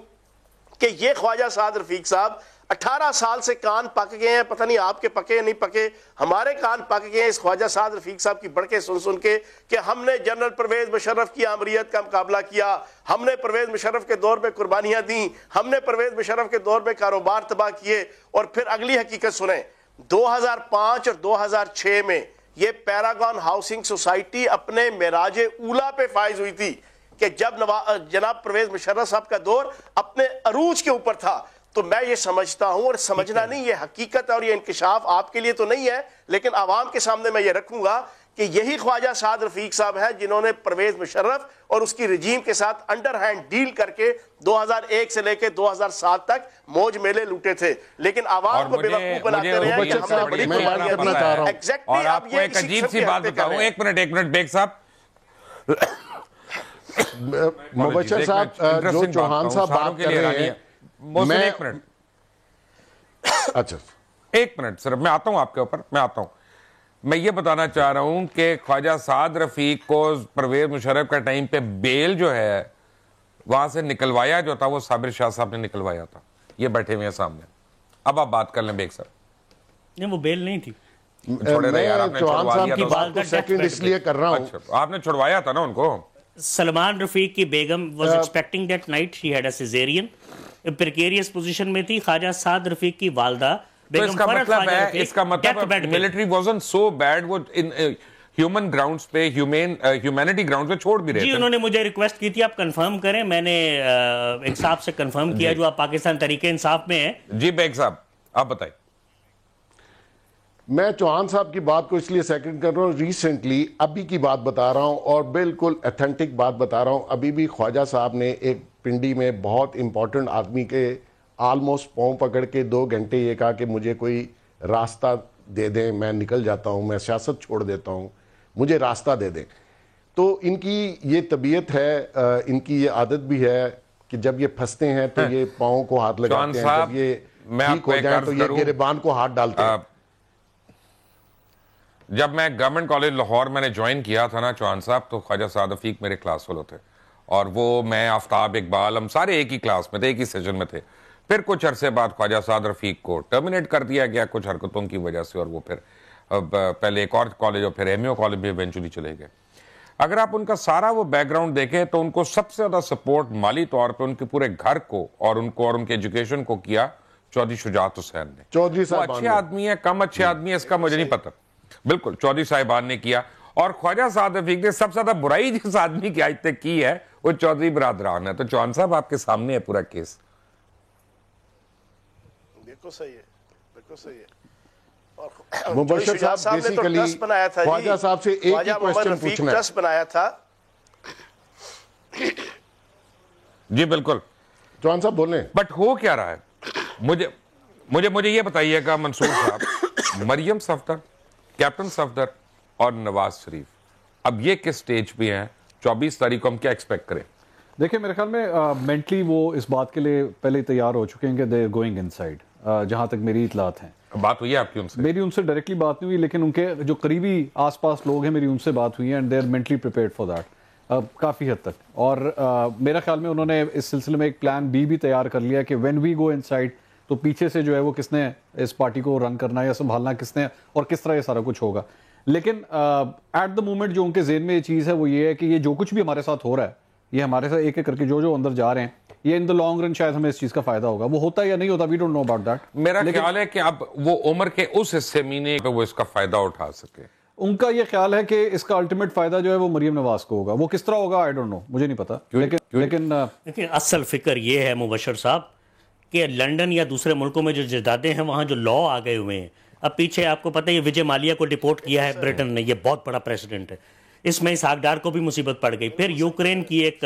کہ یہ خواجہ سعد رفیق صاحب 18 سال سے کان پک گئے ہیں, پتہ نہیں آپ کے پکے یا نہیں پکے, ہمارے کان پک گئے ہیں اس خواجہ سعد رفیق صاحب کی بڑکے سن سن کے کہ ہم نے جنرل پرویز مشرف کی آمریت کا مقابلہ کیا, ہم نے پرویز مشرف کے دور میں قربانیاں دیں, ہم نے پرویز مشرف کے دور میں کاروبار تباہ کیے. اور پھر اگلی حقیقت سنیں, 2005 اور 2006 میں یہ پیراگون ہاؤسنگ سوسائٹی اپنے معراج اولا پہ فائز ہوئی تھی کہ جب جناب پرویز مشرف صاحب کا دور اپنے عروج کے اوپر تھا. تو میں یہ سمجھتا ہوں, اور سمجھنا نہیں, یہ حقیقت ہے اور یہ انکشاف آپ کے لیے تو نہیں ہے, لیکن عوام کے سامنے میں یہ رکھوں گا کہ یہی خواجہ سعد رفیق صاحب ہیں جنہوں نے پرویز مشرف اور اس کی رجیم کے ساتھ انڈر ہینڈ ڈیل کر کے 2001 سے لے کے 2007 تک موج میلے لوٹے تھے, لیکن عوام کو بیوقوف بناتے رہے ہیں کہ ہم نے بڑی اور آپ کو ایک عجیب سی بات بتاؤں, ایک منٹ بیگ صاحب, مبشر صاحب جو چوہان صاحب بات کر رہے ہیں, اچھا ایک منٹ صرف میں آتا ہوں آپ کے اوپر, میں یہ بتانا چاہ رہا ہوں کہ خواجہ سعد رفیق کو پرویز مشرف کا ٹائم پہ بیل جو ہے وہاں سے نکلوایا جو تھا وہ صابر شاہ صاحب نے نکلوایا تھا, یہ بیٹھے ہوئے ہیں سامنے. اب آپ بات کر لیں بیگ صاحب. نہیں, وہ بیل نہیں تھی. میں چوہان صاحب کی بات کو سیکنڈ اس لیے کر رہا ہوں, آپ نے چھڑوایا تھا نا ان کو. سلمان رفیق کی بیگم was expecting that night, she had a cesarean, precarious position میں تھی. خواجہ سعد رفیق کی والدہ تو اس کا مطلب ہے ملٹری wasn't so bad, وہ ہیومن گراؤنڈز پہ ہیومینٹی گراؤنڈز پہ چھوڑ بھی رہے تھے. جی, انہوں نے مجھے ریکویسٹ کی تھی آپ کنفرم کریں, میں نے انصاف سے کنفرم کیا جو آپ پاکستان تحریک انصاف میں ہیں. جی بیگ صاحب آپ بتائیں. میں چوہان صاحب کی بات کو اس لیے سیکنڈ کر رہا ہوں, ریسنٹلی ابھی کی بات بتا رہا ہوں اور بالکل ایتھنٹک بات بتا رہا ہوں. ابھی بھی خواجہ صاحب نے ایک پنڈی میں بہت امپورٹنٹ آدمی کے آلموسٹ پاؤں پکڑ کے 2 گھنٹے یہ کہا کہ مجھے کوئی راستہ دے دیں, میں نکل جاتا ہوں, میں سیاست چھوڑ دیتا ہوں, مجھے راستہ دے دیں. تو ان کی یہ طبیعت ہے, ان کی یہ عادت بھی ہے کہ جب یہ پھنستے ہیں تو یہ پاؤں کو ہاتھ لگاتے ہیں, جب یہ ٹھیک ہو جائیں تو یہ گریبان کو ہاتھ ڈالتے ہیں. جب میں گورنمنٹ کالج لاہور میں نے جوائن کیا تھا نا چوہان صاحب, تو خواجہ سعد رفیق میرے کلاس فیلو تھے, اور وہ میں آفتاب اقبال ہم سارے ایک ہی کلاس میں تھے, ایک ہی سیشن میں تھے. پھر کچھ عرصے بعد خواجہ سعد رفیق کو ٹرمینیٹ کر دیا گیا کچھ حرکتوں کی وجہ سے, اور وہ پھر پہلے ایک اور کالج اور پھر ایم اے کالج میں ایونچولی چلے گئے. اگر آپ ان کا سارا وہ بیک گراؤنڈ دیکھیں تو ان کو سب سے زیادہ سپورٹ مالی طور پہ ان کے پورے گھر کو اور ان کے ایجوکیشن کو کیا چودھری شجاعت حسین نے. چودھری وہ اچھے آدمی ہے, کم اچھے آدمی ہے, اس کا مجھے نہیں پتہ. بالکل چودھری صاحبان نے کیا, اور خواجہ سعد رفیق نے سب سے زیادہ برائی جس آدمی کی آج تک کی ہے وہ چودھری برادران ہے. تو چوہان صاحب آپ کے سامنے ہے پورا کیس. بالکل صحیح ہے, بالکل صحیح ہے. مبشر صاحب بیسیکلی خواجہ صاحب سے ایک ہی کوسچن پوچھنا ہے. ٹرسٹ بنایا تھا. جی بالکل چوہان صاحب بولیں. بٹ ہو کیا رہا ہے, مجھے یہ بتائیے گا منصور صاحب, مریم صفدر, کیپٹن صفدر اور نواز شریف اب یہ کس سٹیج پہ ہیں, 24 تاریخ کو ہم کیا ایکسپیکٹ کریں؟ دیکھیں میرے خیال میں مینٹلی وہ اس بات کے لیے پہلے تیار ہو چکے ہیں کہ دے گوئنگ ان سائڈ, جہاں تک میری اطلاعات ہیں. بات ہوئی ہے آپ کی ان سے؟ میری ان سے ڈائریکٹلی بات نہیں ہوئی, لیکن ان کے جو قریبی آس پاس لوگ ہیں میری ان سے بات ہوئی ہے, and they are mentally prepared for that کافی حد تک. اور میرا خیال میں انہوں نے اس سلسلے میں ایک پلان بی بھی تیار کر لیا کہ when we go in side تو پیچھے سے جو ہے وہ کس نے اس پارٹی کو رن کرنا ہے یا سنبھالنا کس نے, اور کس طرح یہ سارا کچھ ہوگا. لیکن ایٹ دا مومنٹ جو ان کے ذہن میں یہ چیز ہے وہ یہ ہے کہ یہ جو کچھ بھی ہمارے ساتھ ہو رہا ہے, یہ ہمارے ساتھ ایک ایک کر کے جو اندر جا رہے ہیں, یہ ان دا لانگ رن شاید ہمیں اس چیز کا فائدہ ہوگا. وہ ہوتا ہے یا نہیں ہوتا, we don't know about that. میرا خیال ہے کہ اب وہ عمر کے اس حصے میں وہ اس کا فائدہ اٹھا سکے. ان کا یہ خیال ہے کہ اس کا الٹیمیٹ فائدہ جو ہے وہ مریم نواز کو ہوگا. وہ کس طرح ہوگا آئی ڈونٹ نو, مجھے نہیں پتا. لیکن اصل فکر یہ ہے مبشر صاحب کہ لنڈن یا دوسرے ملکوں میں جو جائیدادیں ہیں وہاں جو لا آ گئے ہوئے ہیں. اب پیچھے آپ کو پتہ ہے وجے مالیہ کو ڈپورٹ کیا ہے برٹن نے, یہ بہت بڑا پریسیڈنٹ ہے. اس میں اسحاق ڈار کو بھی مصیبت پڑ گئی. پھر یوکرین کی ایک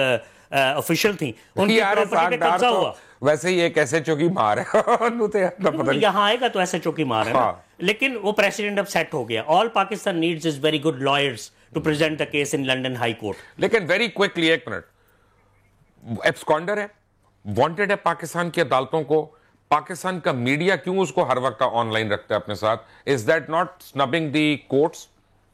آفیشل تھی, ان کی پراپرٹی پہ قبضہ ہوا. ویسے ہی ایک ایسے چوکی مار ہے, یہاں آئے گا تو ایسے چوکی مار ہے نا. لیکن وہ پریسیڈنٹ اب سیٹ ہو گیا. All Pakistan needs is very good lawyers to present the case in London High Court. لیکن ویری کوئکلی, ایک منٹ, ایبسکانڈر ہے, وانٹڈ ہے پاکستان کی عدالتوں کو. پاکستان کا میڈیا کیوں اس کو ہر وقت آن لائن رکھتا ہے اپنے ساتھ؟ Is that not snubbing the courts?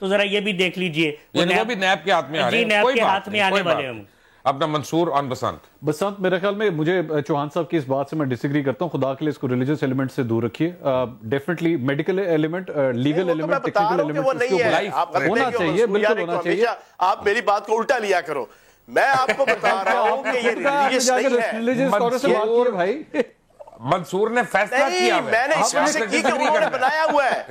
تو ذرا یہ بھی دیکھ لیجئے وہ بھی نیب کے ہاتھ میں آ رہے ہیں. جی نیب کے ہاتھ میں آنے والے ہم. اپنا منصور آن بسنت میرے خیال میں مجھے چوہان صاحب کی اس بات سے میں ڈس ایگری کرتا ہوں. خدا کے لیے اس کو ریلیجس ایلیمنٹ سے دور رکھیے. Definitely medical element, legal element, technical element ہونا چاہیے, بالکل ہونا چاہیے. آپ میری بات کو الٹا لیا کرو. میں آپ کو بتا رہا ہوں کہ یہ ریلیجس نہیں ہے. منصور نے فیصلہ کیا, میں نے اس میں سے کی کہ انہوں نے بنایا ہوا ہے,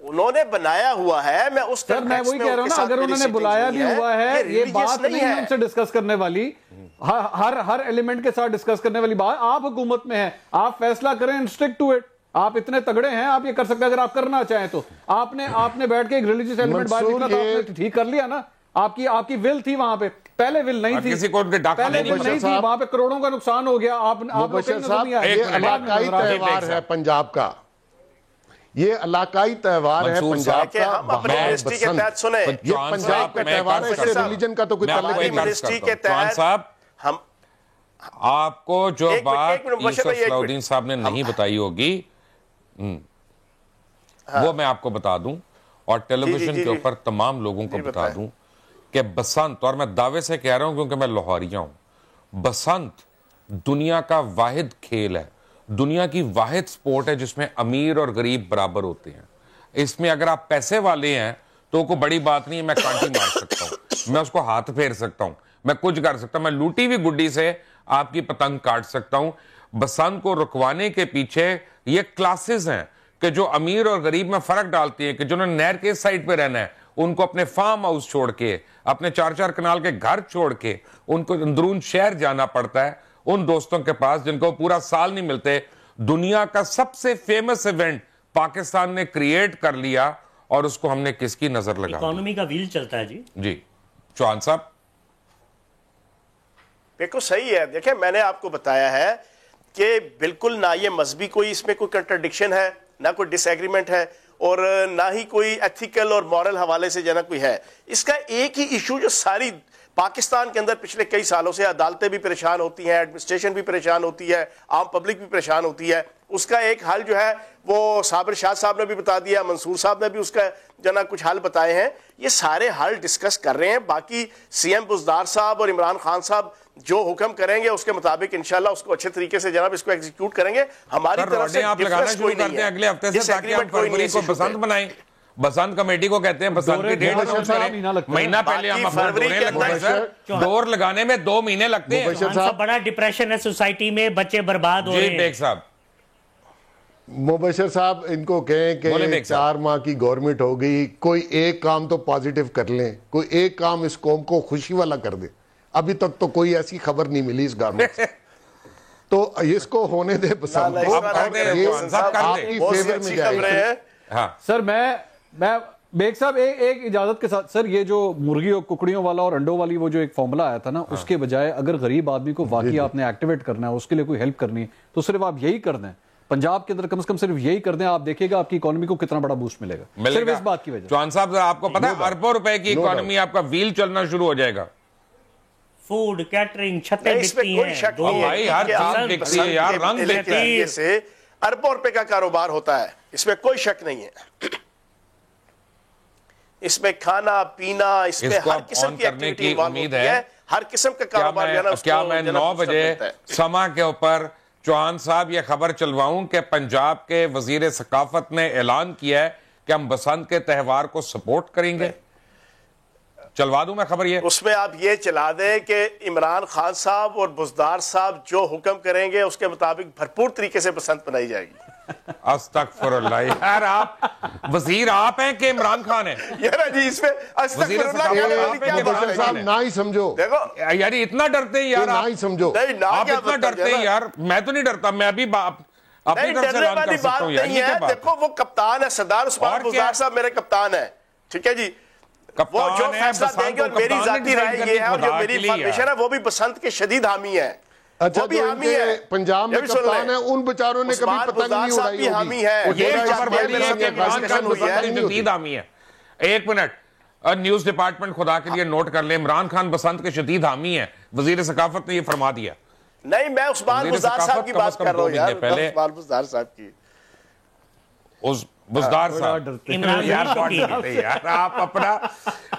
انہوں نے بنایا ہوا ہے. میں اس سر میں وہی کہہ رہا ہوں نا, اگر انہوں نے بلایا بھی ہوا ہے, یہ بات نہیں ہے ان سے ڈسکس کرنے والی, ہر ایلیمنٹ کے ساتھ ڈسکس کرنے والی بات. آپ حکومت میں ہیں, آپ فیصلہ کریں, اسٹک ٹو اٹ. آپ اتنے تگڑے ہیں, آپ یہ کر سکتے ہیں اگر آپ کرنا چاہیں تو. آپ نے بیٹھ کے ایک ریلیجس ایلیمنٹ باہر نکلا تو آپ نے ٹھیک کر لیا نا. آپ کی ول تھی وہاں پہ, پہلے ول نہیں تھی, پہلے ول نہیں تھی, وہاں پہ کروڑوں کا نقصان ہو گیا. یہ علاقائی تہوار ہے پنجاب کا, یہ علاقائی تہوار ہے پنجاب کا. یہ پنجاب کا تہوار ہے, اس سے ریلیجن کا تو کوئی تعلق نہیں. جوان صاحب, آپ کو جو بات یوسف صلاح الدین صاحب نے نہیں بتائی ہوگی وہ میں آپ کو بتا دوں, اور ٹیلی ویژن کے اوپر تمام لوگوں کو بتا دوں کہ بسنت, اور میں دعوے سے کہہ رہا ہوں کیونکہ میں لاہوریہ ہوں, بسنت دنیا کا واحد کھیل ہے, دنیا کی واحد سپورٹ ہے جس میں امیر اور غریب برابر ہوتے ہیں. اس میں اگر آپ پیسے والے ہیں تو کوئی بڑی بات نہیں ہے, میں کانٹی مار سکتا ہوں, میں اس کو ہاتھ پھیر سکتا ہوں, میں کچھ کر سکتا ہوں, میں لوٹی ہوئی گڈی سے آپ کی پتنگ کاٹ سکتا ہوں. بسنت کو رکوانے کے پیچھے یہ کلاسز ہیں کہ جو امیر اور غریب میں فرق ڈالتی ہیں, کہ جنہوں نے نہر کے سائڈ پہ رہنا ہے ان کو اپنے فارم ہاؤس چھوڑ کے, اپنے 4 کنال کے گھر چھوڑ کے ان کو اندرون شہر جانا پڑتا ہے ان دوستوں کے پاس جن کو پورا سال نہیں ملتے. دنیا کا سب سے فیمس ایونٹ پاکستان نے کریٹ کر لیا, اور اس کو ہم نے کس کی نظر لگا. اکانومی کا ویل چلتا ہے. جی چوہان صاحب بالکل صحیح ہے. دیکھیں میں نے آپ کو بتایا ہے کہ بالکل نہ یہ مذہبی کوئی اس میں کوئی کنٹرڈکشن ہے, نہ کوئی ڈس ایگریمنٹ ہے, اور نہ ہی کوئی ایتھیکل اور مورل حوالے سے جنا کوئی ہے. اس کا ایک ہی ایشو جو ساری پاکستان کے اندر پچھلے کئی سالوں سے عدالتیں بھی پریشان ہوتی ہیں, ایڈمنسٹریشن بھی پریشان ہوتی ہے, عام پبلک بھی پریشان ہوتی ہے, اس کا ایک حل جو ہے وہ صابر شاہ صاحب نے بھی بتا دیا, منصور صاحب نے بھی اس کا جنا کچھ حل بتائے ہیں. یہ سارے حل ڈسکس کر رہے ہیں. باقی سی ایم بزدار صاحب اور عمران خان صاحب جو حکم کریں گے اس کے مطابق انشاءاللہ اس کو اچھے طریقے سے جناب اس کو ایگزیکیوٹ کریں گے. ہماری طرف سے ڈفرنس کوئی نہیں ہے. اگلے ہفتے سے تاکہ ہم فروری کو بسنت بنائیں. بسنت کمیٹی کو کہتے ہیں بسنت کی ڈیٹ اناؤنس کریں. مہینہ پہلے ہم اپنا دورے لگتے ہیں سر, دور لگانے میں 2 مہینے لگتے ہیں. بڑا ڈپریشن ہے سوسائٹی میں, بچے برباد ہو رہے ہیں. جی بیگ صاحب, مبشر صاحب ان کو کہیں کہ 4 ماہ کی گورنمنٹ ہو گئی, کوئی ایک کام تو پازیٹیو کر لیں, کوئی ایک کام اس قوم کو خوشی والا کر دے. ابھی تک تو کوئی ایسی خبر نہیں ملی اس گورنمنٹ سے, تو اس کو ہونے دے پسند. سر میں بیگ صاحب ایک اجازت کے ساتھ, سر یہ جو مرغی اور ککڑیوں والا اور انڈوں والی وہ جو ایک فارمولا آیا تھا نا, اس کے بجائے اگر غریب آدمی کو واقعی آپ نے ایکٹیویٹ کرنا ہے, اس کے لیے کوئی ہیلپ کرنی ہے, تو صرف آپ یہی کر دیں. پنجاب کے اندر کم سے کم صرف یہی کر دیں, آپ دیکھیں گا آپ کی اکانومی کو کتنا بڑا بوسٹ ملے گا صرف اس بات کی وجہ. چوہان صاحب آپ کو پتا ہے اربوں روپے کی اکانومی آپ کا ویل چلنا شروع ہو جائے گا. فوڈ, کیٹرنگ, چھتیں بکتی ہیں, بھائی ہر چیز بکتی ہے یار, رنگ بکتا ہے. سے اربوں روپے کا کاروبار ہوتا ہے, اس میں کوئی شک نہیں ہے. اس میں کھانا پینا, اس میں ہر قسم کی ایکٹیویٹی انوالو ہوتی ہے, ہر قسم کا کاروبار. کیا میں 9 بجے سما کے اوپر چوہان صاحب یہ خبر چلواؤں کہ پنجاب کے وزیر ثقافت نے اعلان کیا ہے کہ ہم بسنت کے تہوار کو سپورٹ کریں گے؟ چلوا دوں میں خبر یہ؟ اس میں آپ یہ چلا دیں کہ عمران خان صاحب اور بزدار صاحب جو حکم کریں گے اس کے مطابق بھرپور طریقے سے بسنت بنائی جائے گی. استغفر اللہ, یار آپ وزیر آپ ہیں کہ عمران خان ہیں؟ یار جی اس میں استغفر اللہ مبشر صاحب نہ ہی سمجھو, دیکھو یار اتنا ڈرتے ہیں یار, نہ ہی سمجھو, آپ اتنا ڈرتے ہیں یار. میں تو نہیں ڈرتا, میں ابھی اپنی طرف سے اعلان کر سکتا ہوں یار. دیکھو وہ کپتان ہے, سردار عثمان بزدار صاحب میرے کپتان ہیں, ٹھیک ہے جی, وہ جو فیصلہ دیں گے, اور میری ذاتی رائے یہ ہے, اور جو میری انفارمیشن ہے وہ بھی بسنت کے شدید حامی ہے. اچھا جو ان کے پنجاب میں کپتان ہیں ان بچاروں نے کبھی پتنگ نہیں اڑائی ہوگی. ایک منٹ, نیوز ڈپارٹمنٹ خدا کے لیے نوٹ کر لیں, عمران خان بسنت کے شدید حامی ہیں, وزیر ثقافت نے یہ فرما دیا. نہیں میں عثمان بزدار صاحب کی بات کر رہا ہوں یار, عثمان بزدار صاحب کی. بزدار بڑا صاحب ڈرتے عمران یار خان بہت شوقین ڈرتے ہیں یار.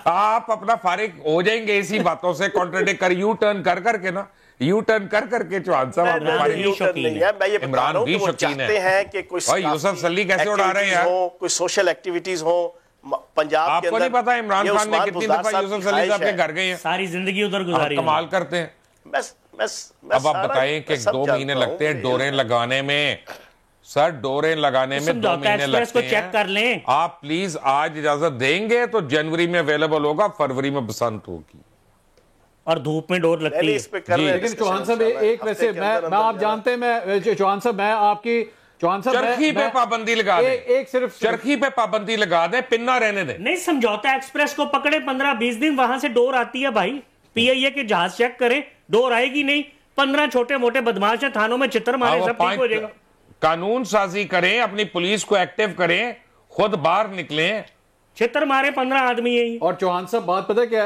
آپ اپنا فارغ ہو جائیں گے اسی باتوں سے, کانٹرڈکٹ کر یو ٹرن کر کے نا, یو ٹرن کر کے چوہان صاحب آپ عمران فارغ. بھی شوقین نہیں ہے, میں یہ بتا عمران رہا ہوں بھی کہ وہ شوقین ہے. چاہتے ہیں کہ کوئی اور یوسف سلی کیسے اڑا رہے ہیں یار, کوئی سوشل ایکٹیویٹیز ہوں پنجاب آپ کے کو اندر. نہیں پتا عمران یہ خان نے عثمان کتنی بزدار دفعہ صاحب یوسف کی سلی صاحب خواہش کے گھر گئے ہیں, ساری زندگی ادھر آپ گزاری کمال کرتے ہیں. اب آپ بتائیں کہ 2 مہینے لگتے ہیں ڈوریں لگانے میں, سر ڈوریں لگانے میں 2 سمجھوتا مہینے ایکسپریس کو لگتے ہیں. چیک کر لیں. آپ پلیز آج اجازت دیں گے تو جنوری میں اویلیبل ہوگا, فروری میں بسنت ہوگی. اور دھوپ میں ڈور لگتی ہے. اس پہ کر رہے ہیں لیکن چوہان صاحب ایک ویسے میں آپ جانتے ہیں, میں چوہان صاحب میں آپ کی چرخی پہ پابندی لگا دیں, ایک صرف چرخی پہ پابندی لگا دیں, پننا رہنے دیں. نہیں, سمجھوتا ایکسپریس کو پکڑے 15-20 دن, وہاں سے ڈور آتی ہے بھائی. پی آئی اے کے جہاز چیک کریں, ڈور آئے گی نہیں. 15 چھوٹے موٹے بدماش ہیں تھانوں میں چتر مارے, سب ٹھیک ہو جائے گا. قانون سازی کریں, اپنی پولیس کو ایکٹیو کریں, خود باہر نکلیں. چتر مارے 15 آدمی ہیں. اور چوہان صاحب بات پتہ ہے کہ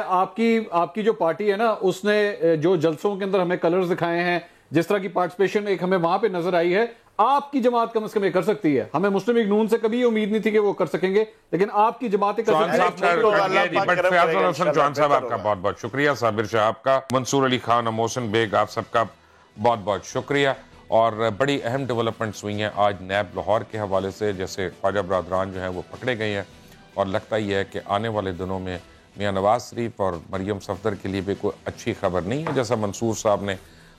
آپ کی جو پارٹی ہے نا, اس نے جو جلسوں کے اندر ہمیں کلرز دکھائے ہیں, جس طرح کی پارٹیسپیشن ایک ہمیں وہاں پہ نظر آئی ہے, آپ کی جماعت کم از کم یہ کر سکتی ہے. ہمیں مسلم لیگ نون سے کبھی امید نہیں تھی کہ وہ کر سکیں گے, لیکن آپ کی جماعتیں کر چوہان سکتی صاحب ہیں. فیاض الحسن چوہان صاحب آپ کا بہت بہت شکریہ, صابر شاہ آپ کا, منصور علی خان اور محسن بیگ آپ سب کا بہت بہت شکریہ. اور بڑی اہم ڈیولپمنٹس ہوئی ہیں آج نیب لاہور کے حوالے سے, جیسے خواجہ برادران جو ہیں وہ پکڑے گئے ہیں, اور لگتا ہی ہے کہ آنے والے دنوں میں میاں نواز شریف اور مریم صفدر کے لیے بھی کوئی اچھی خبر نہیں ہے, جیسا منصور صاحب نے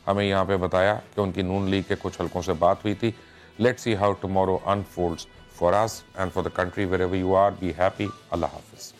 ہمیں یہاں پہ بتایا کہ ان کی نون لیگ کے کچھ حلقوں سے بات ہوئی تھی. Let's see how tomorrow unfolds for us and for the country wherever you are. Be happy. اللہ حافظ.